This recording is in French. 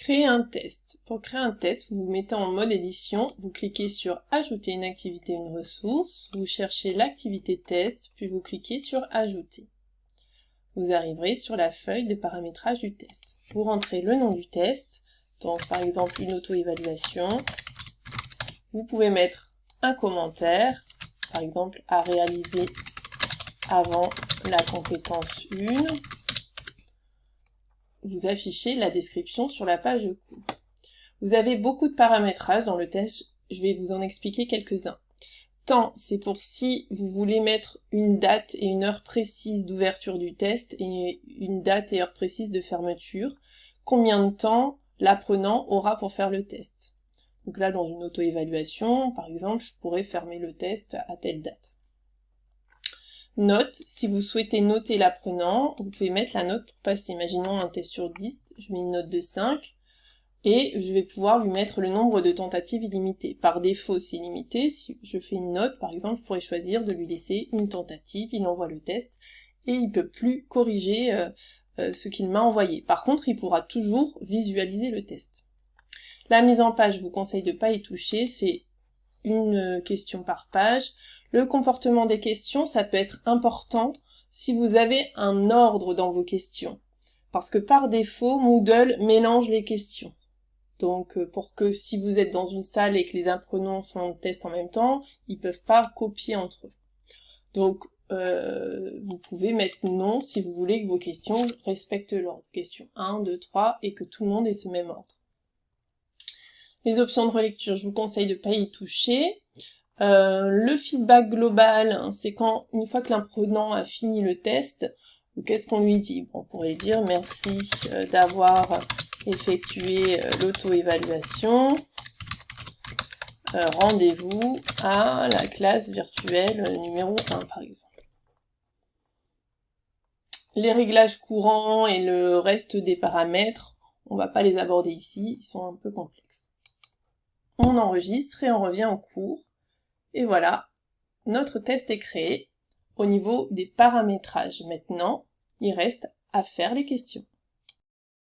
Créer un test. Pour créer un test, vous vous mettez en mode édition, vous cliquez sur Ajouter une activité, une ressource, vous cherchez l'activité test, puis vous cliquez sur Ajouter. Vous arriverez sur la feuille de paramétrage du test. Vous rentrez le nom du test, donc par exemple une auto-évaluation. Vous pouvez mettre un commentaire, par exemple à réaliser avant la compétence 1. Vous affichez la description sur la page de cours. Vous avez beaucoup de paramétrages dans le test, je vais vous en expliquer quelques-uns. Temps, c'est pour si vous voulez mettre une date et une heure précise d'ouverture du test et une date et heure précise de fermeture. Combien de temps l'apprenant aura pour faire le test. Donc là, dans une auto-évaluation, par exemple, je pourrais fermer le test à telle date. Note, si vous souhaitez noter l'apprenant, vous pouvez mettre la note pour passer. Imaginons un test sur 10, je mets une note de 5, et je vais pouvoir lui mettre le nombre de tentatives illimité. Par défaut, c'est illimité. Si je fais une note, par exemple, je pourrais choisir de lui laisser une tentative, il envoie le test, et il ne peut plus corriger ce qu'il m'a envoyé. Par contre, il pourra toujours visualiser le test. La mise en page, je vous conseille de ne pas y toucher, c'est une question par page. Le comportement des questions, ça peut être important si vous avez un ordre dans vos questions. Parce que par défaut, Moodle mélange les questions. Donc pour que si vous êtes dans une salle et que les apprenants font le test en même temps, ils ne peuvent pas copier entre eux. Donc vous pouvez mettre non si vous voulez que vos questions respectent l'ordre. Question 1, 2, 3 et que tout le monde ait ce même ordre. Les options de relecture, je vous conseille de ne pas y toucher. Le feedback global, hein, c'est quand, une fois que l'apprenant a fini le test, qu'est-ce qu'on lui dit? On pourrait dire merci d'avoir effectué l'auto-évaluation. Rendez-vous à la classe virtuelle numéro 1, par exemple. Les réglages courants et le reste des paramètres, on va pas les aborder ici, ils sont un peu complexes. On enregistre et on revient au cours. Et voilà, notre test est créé au niveau des paramétrages. Maintenant, il reste à faire les questions.